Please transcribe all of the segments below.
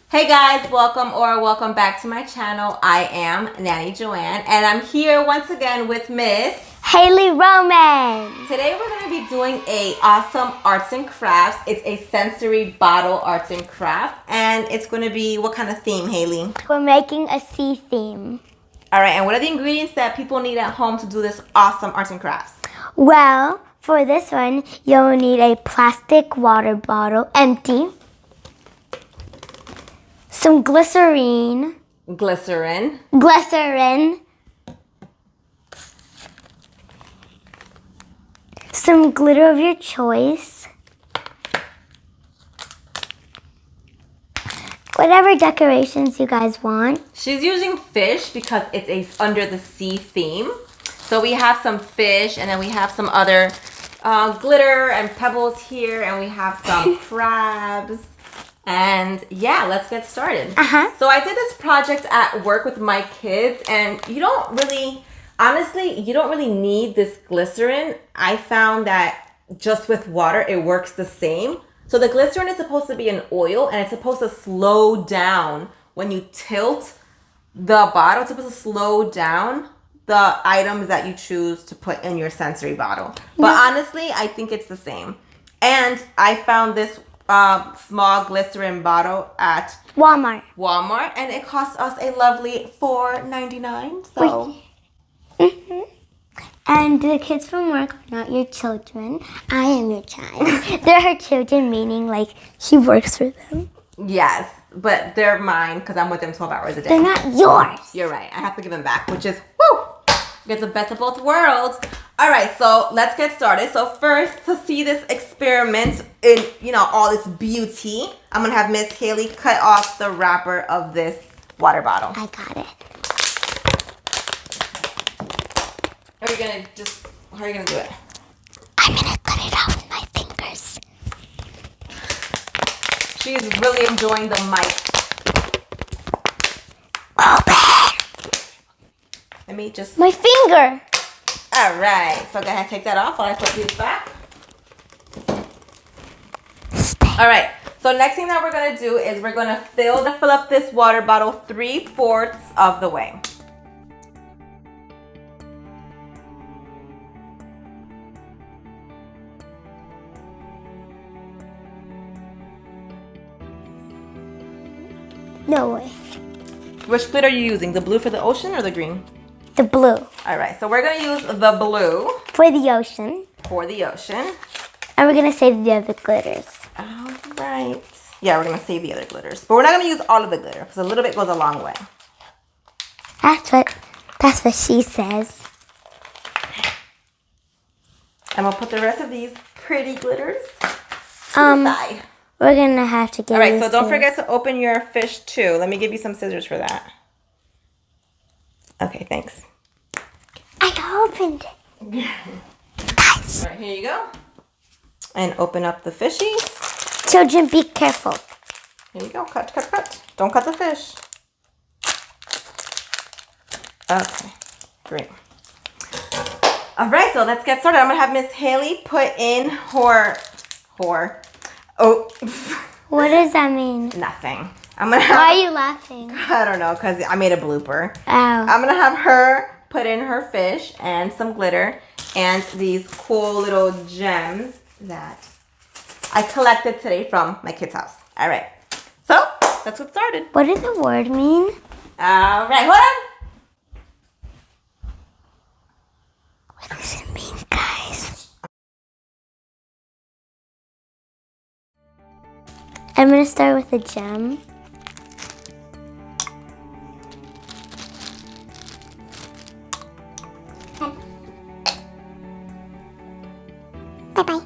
Hey guys, welcome back to my channel. I am Nanny Joanne and I'm here once again with Miss Haley Roman. Today we're going to be doing a awesome arts and crafts. It's a sensory bottle arts and craft, and it's going to be what kind of theme, Haley? We're making a sea theme. All right, and what are the ingredients that people need at home to do this awesome arts and crafts? Well, for this one, you'll need a plastic water bottle, empty, some glycerine, some glitter of your choice, whatever decorations you guys want. She's using fish because it's a under the sea theme. So we have some fish, and then we have some other glitter and pebbles here, and we have some crabs. And yeah, let's get started. So I did this project at work with my kids, and you don't really need this glycerin. I found that just with water, it works the same. So the glycerin is supposed to be an oil, and it's supposed to slow down when you tilt the bottle. It's supposed to slow down the items that you choose to put in your sensory bottle. But honestly, I think it's the same. And I found this small glycerin bottle at Walmart, and it cost us a lovely $4.99. So And the kids from work are not your children. I am your child. They're her children, meaning like she works for them. yes, but they're mine because I'm with them 12 hours a day. They're not yours. You're right. I have to give them back, which is woo. Get the best of both worlds. All right, so let's get started. So first, to see this experiment in, all its beauty, I'm going to have Miss Haley cut off the wrapper of this water bottle. I got it. How are you going to do it? I'm going to cut it out with my fingers. She's really enjoying the mic. Let me just... My finger. All right, so go ahead, take that off while I put these back. All right, so next thing that we're gonna do is we're gonna fill up this water bottle 3/4 of the way. No way. Which glitter are you using? The blue for the ocean or the green? The blue. All right, so we're gonna use the blue for the ocean. And we're gonna save the other glitters. All right. Yeah, we're gonna save the other glitters, but we're not gonna use all of the glitter because a little bit goes a long way. That's what she says. And we'll put the rest of these pretty glitters to the side. We're gonna have to get. All right, so don't forget to open your fish too. Let me give you some scissors for that. Okay, thanks. I opened it. Guys. All right, here you go. And open up the fishies. Children, be careful. Here you go. Cut. Don't cut the fish. Okay, great. All right, so let's get started. I'm gonna have Miss Haley put in her. Oh. What does that mean? Nothing. Why are you laughing? I don't know, because I made a blooper. Oh. I'm going to have her put in her fish and some glitter and these cool little gems that I collected today from my kid's house. All right. So, let's get started. What does the word mean? All right, hold on. What does it mean, guys? I'm going to start with a gem. Bye-bye.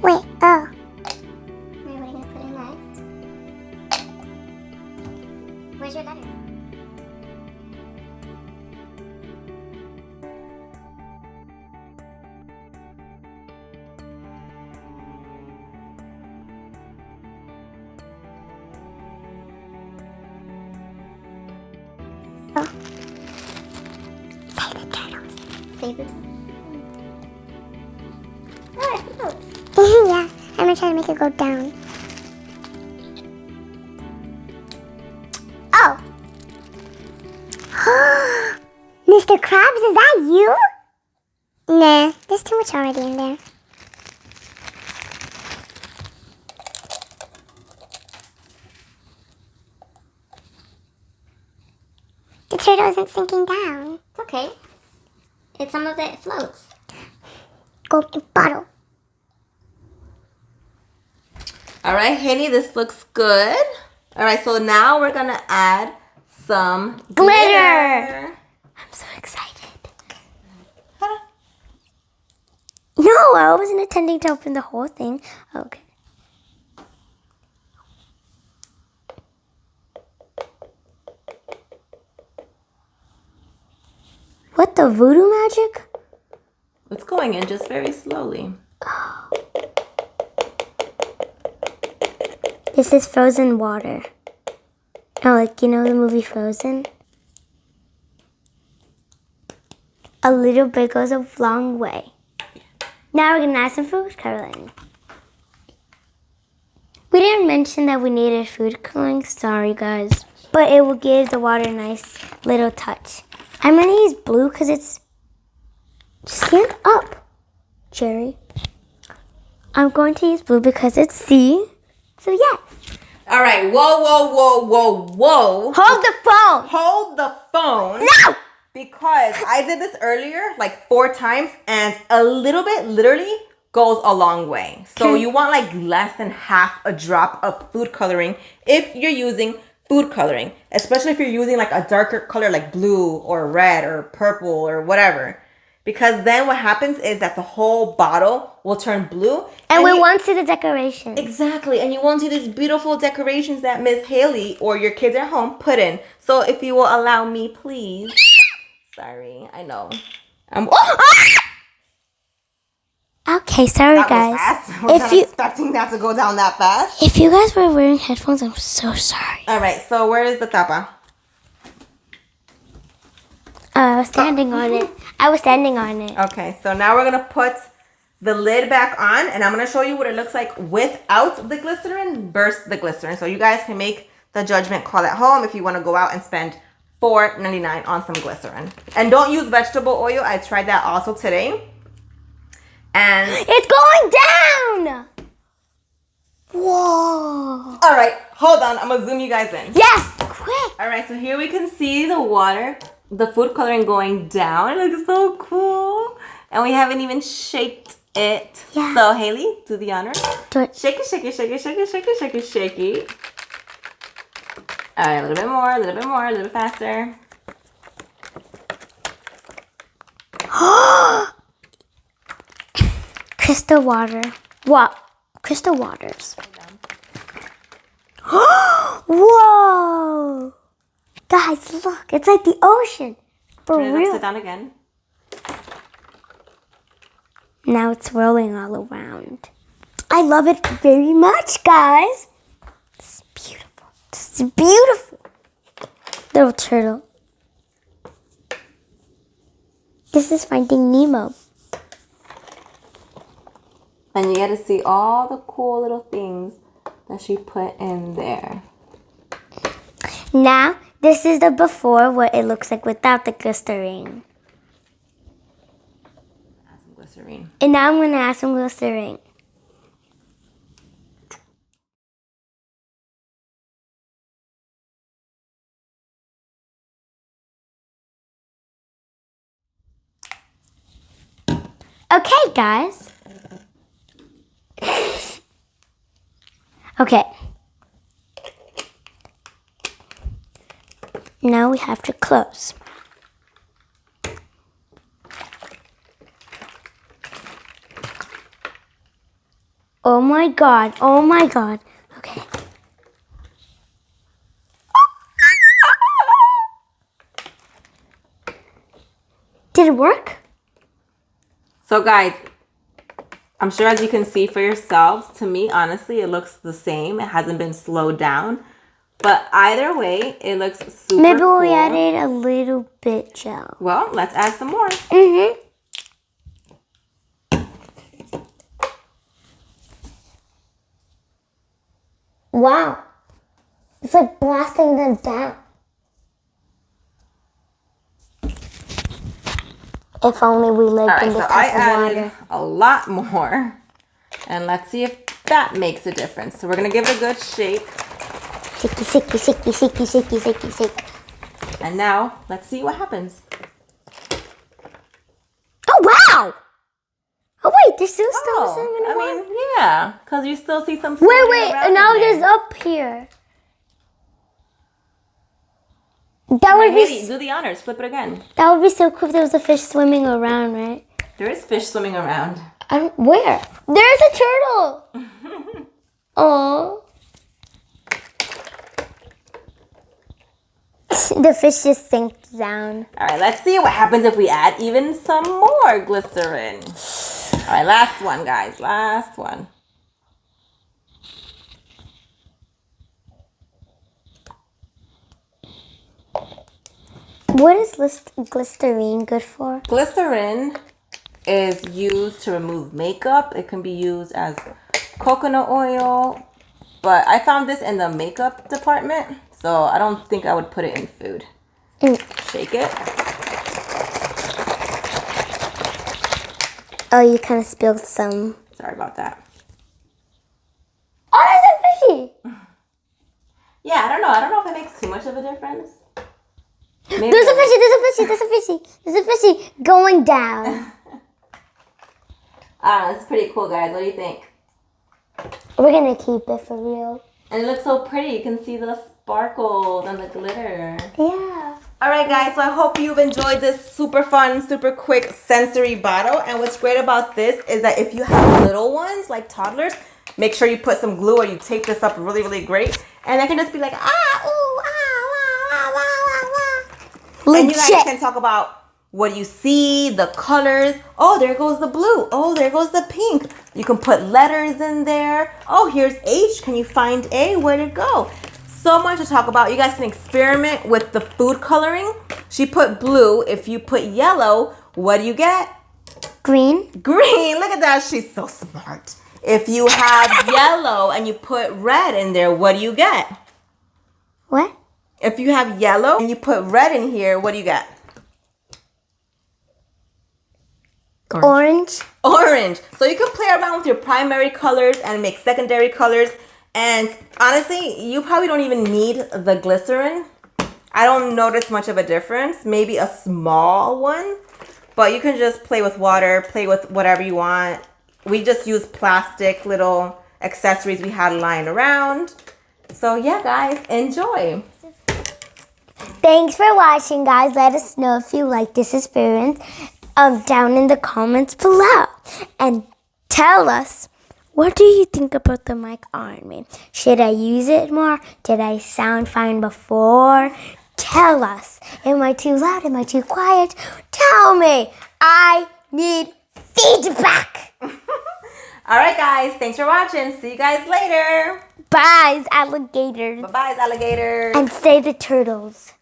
Wait, oh. What are you going to put in next? Where's your letter? Save the turtles. Save the turtles. Oh, I have notes. Yeah. gonna try to make it go down. Oh. Mr. Krabs, is that you? Nah, there's too much already in there. The turtle isn't sinking down. It's okay. It's some of it floats. Golden bottle. All right, Haley, this looks good. All right, so now we're gonna add some glitter. I'm so excited. No, I wasn't intending to open the whole thing. Okay. What the voodoo magic? It's going in just very slowly. Oh. This is frozen water. Oh, like, you know the movie Frozen? A little bit goes a long way. Now we're gonna add some food coloring. We didn't mention that we needed food coloring, sorry guys. But it will give the water a nice little touch. I'm gonna use blue because it's... Stand up, Cherry. I'm going to use blue because it's C. So yes. All right, whoa. Hold the phone. Hold the phone. No! Because I did this earlier like 4 times and a little bit literally goes a long way. So you want like less than half a drop of food coloring if you're using food coloring. Especially if you're using like a darker color like blue or red or purple or whatever. Because then what happens is that the whole bottle will turn blue. And we won't see the decorations. Exactly. And you won't see these beautiful decorations that Miss Haley or your kids at home put in. So if you will allow me, please. Sorry, I know. Okay, sorry that guys. was fast. I was not expecting that to go down that fast. If you guys were wearing headphones, I'm so sorry. All right, so where is the tapa? I was standing on it. I was standing on it. Okay, so now we're gonna put the lid back on, and I'm gonna show you what it looks like without the glycerin versus the glycerin. So you guys can make the judgment call at home if you want to go out and spend $4.99 on some glycerin. And don't use vegetable oil. I tried that also today. And it's going down! Whoa. All right, hold on. I'm gonna zoom you guys in. Yes, quick. All right, so here we can see the water, the food coloring going down. It looks so cool. And we haven't even shaked it. Yeah. So Haley, do the honor. Do it. Shake it, shake it, shake it, shake it, shake it, shake it, shake it. All right, a little bit more, a little bit more, a little bit faster. Crystal water. What? Crystal waters. Whoa! Guys, look. It's like the ocean. For Turn it real. upside down again. Now it's swirling all around. I love it very much, guys. It's beautiful. It's beautiful. Little turtle. This is Finding Nemo. And you get to see all the cool little things that she put in there. Now, this is the before, what it looks like without the glycerine. Add some glycerine. And now I'm going to add some glycerine. Okay, guys. Okay. Now we have to close. Oh my god. Oh my god. Okay. Did it work? So guys, I'm sure as you can see for yourselves, to me, honestly, it looks the same. It hasn't been slowed down. But either way, it looks super Maybe cool. we added a little bit gel. Well, let's add some more. Wow. It's like blasting them down. If only we lived All right, in this so I type of added water. a lot more. And let's see if that makes a difference. So we're going to give it a good shake. Sicky. And now, let's see what happens. Oh, wow! Oh, wait, there's still some in the water. Yeah, because you still see some Wait, floating around and now in there. there's up here. That would Haley, be do the honors. Flip it again. that would be so cool if there was a fish swimming around, right? There is fish swimming around. Where? There's a turtle. Oh. The fish just sinks down. All right, let's see what happens if we add even some more glycerin. All right, last one, guys. Last one. What is Glycerine good for? Glycerin is used to remove makeup. It can be used as coconut oil, but I found this in the makeup department, so I don't think I would put it in food. Shake it. Oh, you kind of spilled some. Sorry about that. Oh, there's a fishy. Yeah, I don't know if it makes too much of a difference. Maybe There's a fishy going down. It's pretty cool, guys. What do you think? We're gonna keep it for real. And it looks so pretty. You can see the sparkles and the glitter. Yeah. Alright guys, so I hope you've enjoyed this super fun, super quick sensory bottle. And what's great about this is that if you have little ones, like toddlers, make sure you put some glue or you tape this up really, really great. And they can just be like, and you guys can talk about what you see, the colors. Oh, there goes the blue. Oh, there goes the pink. You can put letters in there. Oh, here's H. Can you find A? Where'd it go? So much to talk about. You guys can experiment with the food coloring. She put blue. If you put yellow, what do you get? Green. Green. Look at that. She's so smart. If you have yellow and you put red in there, what do you get? What? If you have yellow and you put red in here, what do you get? Orange. Orange. So you can play around with your primary colors and make secondary colors. And honestly, you probably don't even need the glycerin. I don't notice much of a difference. Maybe a small one. But you can just play with water, play with whatever you want. We just use plastic little accessories we had lying around. So yeah, guys, enjoy. Thanks for watching, guys. Let us know if you like this experience down in the comments below. And tell us, what do you think about the mic on me? Should I use it more? Did I sound fine before? Tell us. Am I too loud? Am I too quiet? Tell me. I need feedback. All right, guys. Thanks for watching. See you guys later. Bye, alligators. Bye-bye, alligators. And say the turtles.